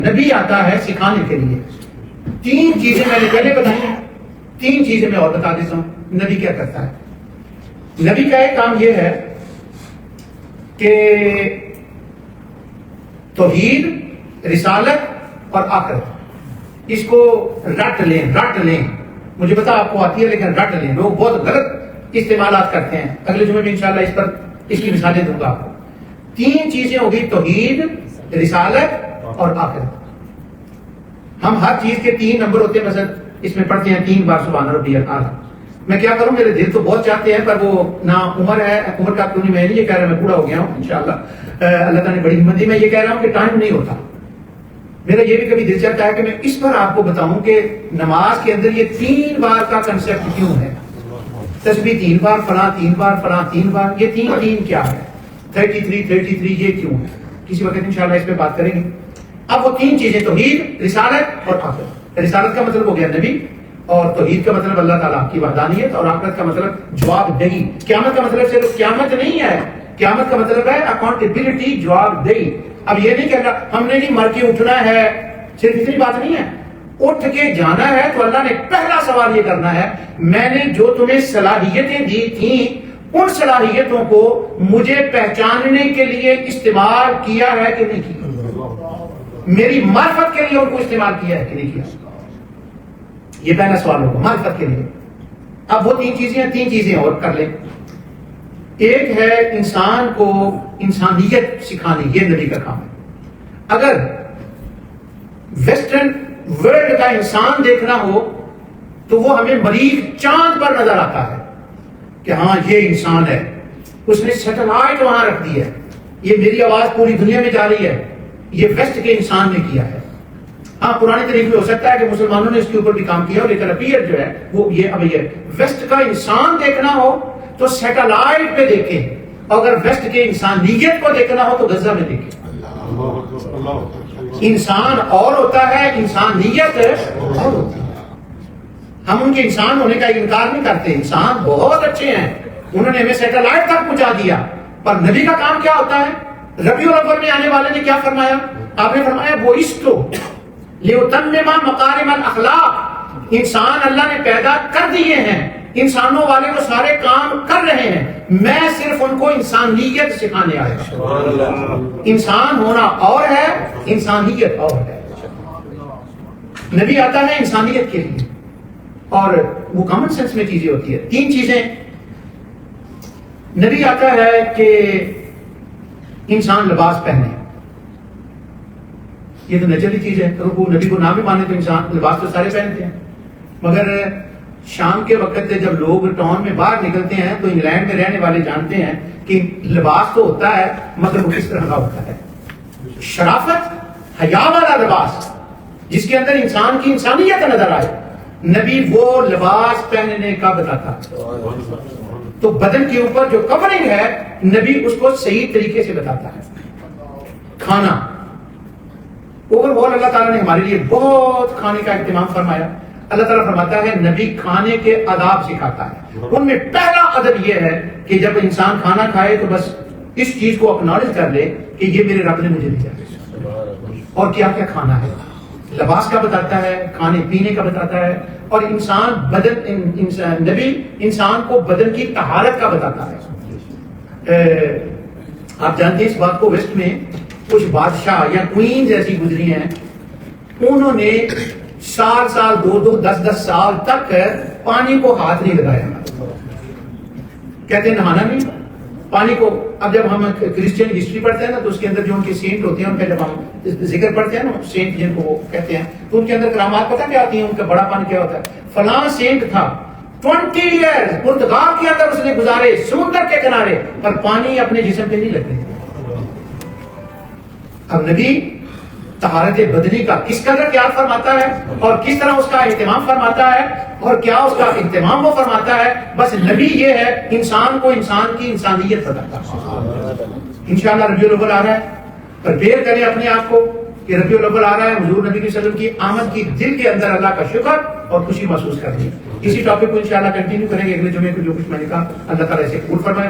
نبی آتا ہے سکھانے کے لیے. تین چیزیں میں نے پہلے بتائی ہیں, تین چیزیں میں اور بتا دیتا ہوں. نبی کیا کرتا ہے؟ نبی کا ایک کام یہ ہے کہ توحید, رسالت اور آخرت اس کو رٹ لیں. مجھے پتا آپ کو آتی ہے لیکن رٹ لیں. لوگ بہت غلط استعمالات کرتے ہیں. اگلے جمعے میں انشاءاللہ اس کی مثالیں دوں گا آپ کو. تین چیزیں ہوگی, توحید, رسالت اور آخرت. ہم ہر چیز کے 3 نمبر ہوتے ہیں. مثلا اس میں پڑھتے ہیں 3 بار سبحان ربی الاعلیٰ. میں کیا کروں, میرے دل تو بہت چاہتے ہیں پر وہ نہ عمر ہے. عمر کا کیوں نہیں, میں نہیں یہ کہہ رہا, میں بوڑھا ہو گیا ہوں انشاءاللہ. اللہ تعالیٰ نے بڑی ہمت دی. میں یہ کہہ رہا ہوں کہ ٹائم نہیں ہوتا. میرا یہ بھی کبھی دل چاہتا ہے کہ میں اس پر آپ کو بتاؤں کہ نماز کے اندر یہ 3 بار کا کنسیپٹ کیوں ہے. تسبیح 3 بار, فلاں 3 بار, فلاں 3 بار. یہ 3 کیا ہے؟ 33 یہ کیوں ہے؟ کسی وقت انشاءاللہ اس پہ بات کریں گے. اب وہ 3 چیزیں, توحید, رسالت اور آخرت. رسالت کا مطلب ہو گیا نبی, اور توحید کا مطلب اللہ تعالیٰ کی وحدانیت, اور آخرت کا مطلب جواب دہی. قیامت کا مطلب صرف قیامت نہیں ہے, قیامت کا مطلب ہے اکاؤنٹیبلٹی, جواب دہی. اب یہ نہیں کہنا ہم نے نہیں مر کے اٹھنا ہے, صرف اتنی بات نہیں ہے. اٹھ کے جانا ہے تو اللہ نے پہلا سوال یہ کرنا ہے, میں نے جو تمہیں صلاحیتیں دی تھیں ان صلاحیتوں کو مجھے پہچاننے کے لیے استعمال کیا ہے کہ نہیں کیا؟ میری معرفت کے لیے ان کو استعمال کیا ہے کہ نہیں کیا؟ یہ پہلا سوال ہوگا, معرفت کے لیے. اب وہ 3 چیزیں اور کر لیں. ایک ہے انسان کو انسانیت سکھانی, یہ نبی کا کام ہے. اگر ویسٹرن ورلڈ کا انسان دیکھنا ہو تو وہ ہمیں مریخ چاند پر نظر آتا ہے کہ ہاں یہ انسان ہے, اس نے سیٹلائٹ وہاں رکھ دی ہے, یہ میری آواز پوری دنیا میں جا رہی ہے, یہ ویسٹ کے انسان نے کیا ہے. ہاں پرانے طریقے میں ہو سکتا ہے کہ مسلمانوں نے اس کے اوپر بھی کام کیا ہو, لیکن اپیئر جو ہے وہ یہ ویسٹ کا انسان دیکھنا ہو تو سیٹلائٹ پہ دیکھیں, اگر ویسٹ کے انسانیت کو دیکھنا ہو تو غزہ میں دیکھیں. انسان اور ہوتا ہے, انسانیت اور ہوتی ہے. ہم ان کے انسان ہونے کا انکار نہیں کرتے, انسان بہت اچھے ہیں, انہوں نے ہمیں سیٹلائٹ تک پہنچا دیا. پر نبی کا کام کیا ہوتا ہے؟ ربیع الاول میں آنے والے نے کیا فرمایا؟ آپ نے فرمایا بُعِثْتُ لِأُتَمِّمَ مَكَارِمَ الْأَخْلَاقِ. انسان اللہ نے پیدا کر دیے ہیں, انسانوں والے وہ سارے کام کر رہے ہیں, میں صرف ان کو انسانیت سکھانے آیا. انسان ہونا اور ہے, انسانیت اور ہے. نبی آتا ہے انسانیت کے لیے, اور وہ کامن سینس میں چیزیں ہوتی ہے. 3 چیزیں. نبی آتا ہے کہ انسان لباس پہنے, یہ تو نیچرلی چیز ہے. وہ نبی کو نہ بھی مانے تو انسان لباس تو سارے پہنتے ہیں, مگر شام کے وقت جب لوگ ٹاؤن میں باہر نکلتے ہیں تو انگلینڈ میں رہنے والے جانتے ہیں کہ لباس تو ہوتا ہے مگر وہ کس طرح کا ہوتا ہے. شرافت, حیا والا لباس جس کے اندر انسان کی انسانیت نظر آئے, نبی وہ لباس پہننے کا بتاتا. تو بدن کے اوپر جو کورنگ ہے نبی اس کو صحیح طریقے سے بتاتا ہے. کھانا, اوور آل اللہ تعالیٰ نے ہمارے لیے بہت کھانے کا اہتمام فرمایا. اللہ تعالیٰ فرماتا ہے نبی کھانے کے آداب سکھاتا ہے. ان میں پہلا ادب یہ ہے کہ جب انسان کھانا کھائے تو بس اس چیز کو اکنالج کر لے کہ یہ میرے رب نے مجھے دیا, اور کیا کیا کھانا ہے. لباس کا بتاتا ہے, کھانے پینے کا بتاتا ہے, اور انسان بدن نبی انسان کو بدن کی طہارت کا بتاتا ہے. آپ جانتے ہیں اس بات کو, ویسٹ میں کچھ بادشاہ یا کوئینز ایسی گزری ہیں, انہوں نے سال 2 10 سال تک پانی کو ہاتھ نہیں لگایا. کہتے ہیں نہانا نہیں پانی کو. اب جب ہم کرسچین ہسٹری پڑھتے ہیں نا تو اس کے اندر جو ان کے سینٹ ہوتے ہیں ان کا جب ہم ذکر پڑھتے ہیں نا, سینٹ جن کو وہ کہتے ہیں, تو ان کے اندر کرامات پتہ کیا آتی ہیں, ان کا بڑا پن کیا ہوتا ہے. فلاں سینٹ تھا 20 ایئرز پرتگال کے اندر اس نے گزارے, سمندر کے کنارے, پر پانی اپنے جسم پہ نہیں لگتے. اب نبی طہارت بدنی کا کس قدر خیال فرماتا ہے اور کس طرح اس کا اہتمام فرماتا ہے, اور کیا اس کا اہتمام وہ فرماتا ہے. بس نبی یہ ہے انسان کو انسان کی انسانیت بتاتا ہے. انشاءاللہ ربیع الاول آ رہا ہے, پریپیئر کریں اپنے آپ کو کہ ربیع الاول آ رہا ہے, حضور نبی صلی اللہ علیہ وسلم کی آمد کی دل کے اندر اللہ کا شکر اور خوشی محسوس کرنی. اسی ٹاپک کو انشاءاللہ کنٹینیو کریں گے اگلے جمعے کو. جو کچھ میں نے کہا اللہ تعالیٰ اسے قبول فرمائے.